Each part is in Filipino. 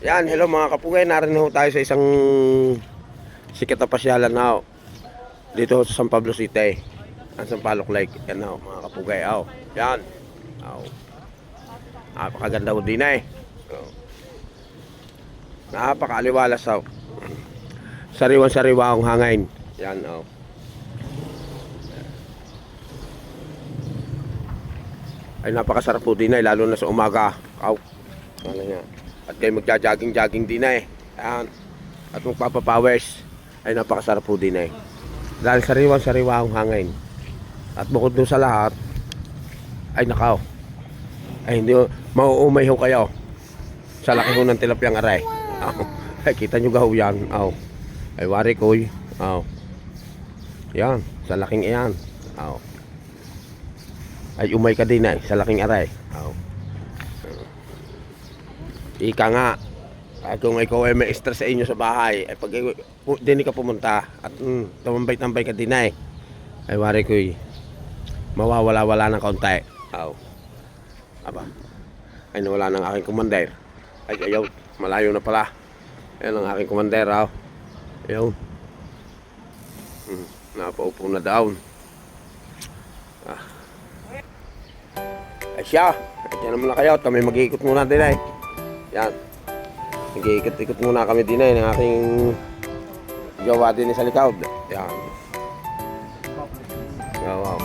Yan, hello mga kapugay, narinig ho tayo sa isang sikat na pasyalan na dito sa San Pablo City. Ang Sampaloc Lake. Yan ho, mga kapugay. Yan. Napakaganda ho din eh. Napakaaliwalas ho. Sariwan-sariwa ang hangin. Yan ay napakasarap po din eh, lalo na sa umaga. Ano yan. At kayo magja-jogging din eh. Ayan. At magpapapawers. Ay napakasarap po din eh. Dahil sariwang-sariwa ang hangin. At bukod doon sa lahat, ay nakaw. Ay hindi, mauumay ho kayo. Sa laki ho ng tilapyang aray. Ay kita nyo gaho yan. Ay wari koy. Yan, sa laking iyan. Ay umay ka din eh, sa laking aray. Ika nga, kung ikaw ay may stress sa inyo sa bahay, ay pag din ka pumunta at tumambay-tambay ka din ay wari ko'y mawawala-wala ng kaunti. Aba, ay nawala ng aking commander. Ay ayaw, malayo na pala. Ayan ang aking commander. Ayaw. Napaupo na down. Ay siya, ay dyan naman na kayo. Kami mag-iikot muna din ay. Yan. Nag-iikot-ikot muna kami din ng aking gawa din sa likod. Yan. Wow.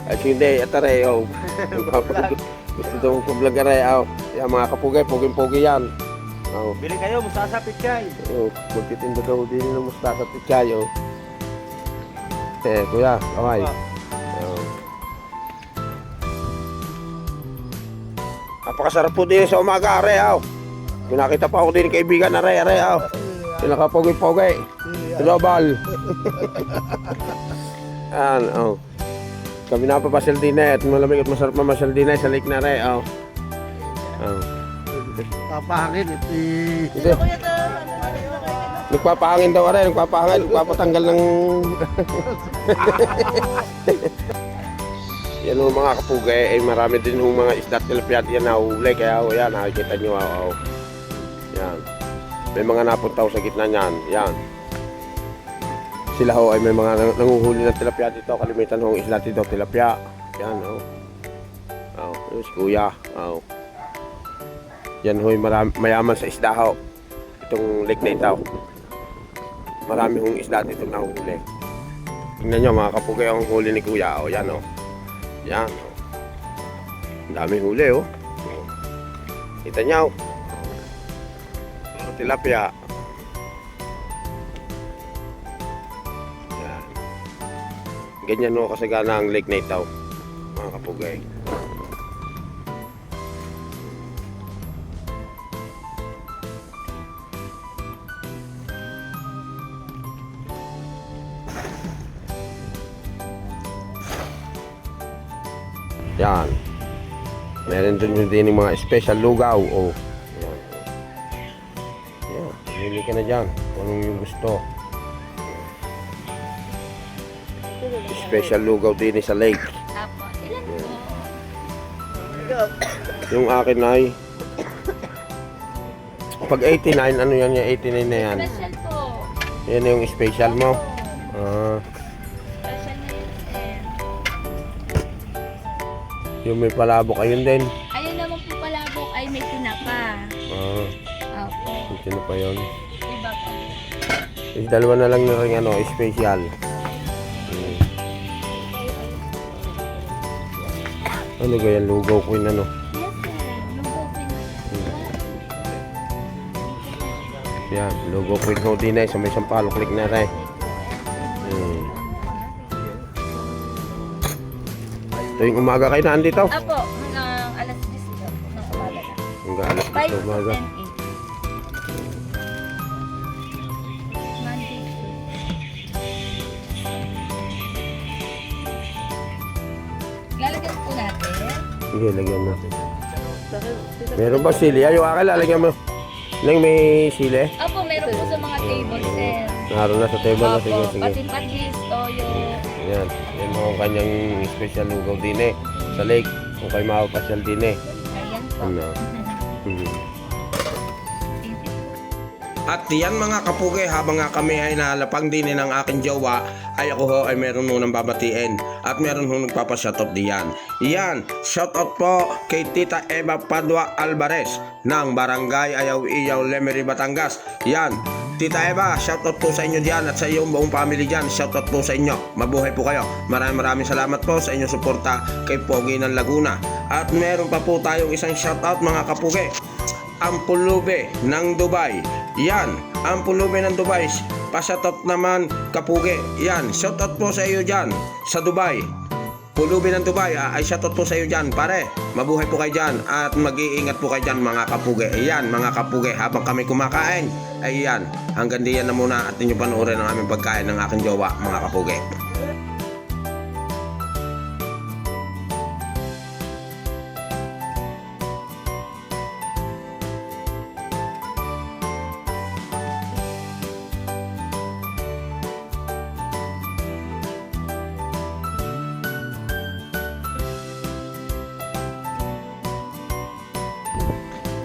Ay hindi, atare. Gusto itong vlog aray. Yan mga kapugay, puging-pugi yan. Bili kayo, mustasa pichay. Magtitinda daw din ng mustasa pichay. Kuya, kamay. Napakasarap po din sa umaga, are. Pinakita pa ako din kaibigan, are. Pinakapogi-pogi. Global. Yan, kami napapasyal din at malamig at masarap mamasyal din sa lake na, are. Papahangin, Ito. Nagpapahangin daw, are. Nagpapatanggal ng... Yan o mga kapugay, ay marami din yung mga isda tilapia yan nahuli. Kaya yan, nakikita nyo. Yan. May mga napunta sa gitna niyan. Yan. Sila ho ay may mga nanguhuli ng tilapia dito. Kalimitan ho ang isla dito, tilapia. Yan yung si kuya. Yan ho ay mayaman sa isda ho. Itong lake na ito. Marami hong isda dito nahuhuli. Tingnan nyo mga kapugay ang huli ni kuya. Yan Yan. Ang daming huli Kita nyo. Tilapia. Yan. Ganyan kasagana ang lake na ito, mga kapugay. Yan. Meron din yung mga special lugaw. Yan. Yan. Pili ka na dyan. Kung anong yung gusto. Special lugaw din sa lake. Yung akin ay pag 89, ano yan yung 89 na yan? Special po. Yan yung special mo. Yung may palabok, ayun din. Ayun naman po palabok ay may tinapa. Opo. Yung tinapa yun. Iba po. Dalawa na lang na rin special. Ano ba yan? Lugaw ko yun Yes sir. Lugopin. Yan, lugaw ko yun din na sa may Sampaloc Lake na rin. Tuwing umaga kayo nandito? Apo, hanggang alas 10 po ng umaga na. Hanggang alas 10 5 umaga. and 8. Monday. Lalagyan po natin. Sige, lagyan natin. Meron ba sili? Yung akin lalagyan mo. Nang may sili? Apo, meron po sa mga table sir. Naroon na sa table na. Sige, Opo, sige. patis, toyo. Yan. Yan ang kanyang special lugaw din sa lake. Kung kayo makapasyal din Ayan po. Ano? At yan mga kapugi, habang nga kami ay nalapang din ng aking jowa, ay ako ho ay meron munang babatiin at meron ho nagpapashoutout diyan. Yan, shoutout po kay Tita Eva Padua Alvarez ng Barangay Ayaw-Iyaw, Lemery, Batangas. Yan, Tita Eva, shoutout po sa inyo diyan at sa iyong buong family diyan. Shoutout po sa inyo. Mabuhay po kayo. Maraming salamat po sa inyong suporta kay Pogi ng Laguna. At meron pa po tayong isang shoutout mga kapugi. Ang Pulube ng Dubai. Yan, ang Pulube ng Dubai. Pa-shoutout naman kapugi. Yan, shoutout po sa iyo dyan sa Dubai. Pulube ng Dubai, ay shoutout po sa iyo dyan pare. Mabuhay po kayo dyan at mag-iingat po kayo dyan mga kapugi. Ayan mga kapugi, habang kami kumakain, ayan, hanggang diyan na muna at inyo panoorin ang aming pagkain ng aking jowa mga kapugi.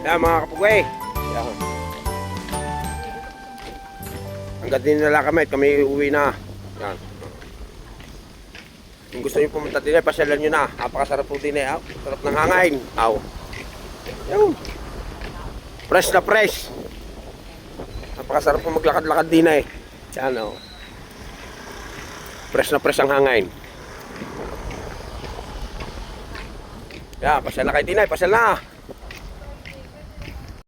Yan mga kapugi. Yan. Hanggang din nila kami uwi na. Yan. Kung gusto nyo pumunta din ay pasyalan nyo na. Napakasarap po din eh. Sarap ng hangin. Aw. Yan. Fresh na fresh. Napakasarap po maglakad-lakad din eh. Yan o. Fresh na fresh ang hangin. Yan, pasyal na kayo din eh. Pasyal na.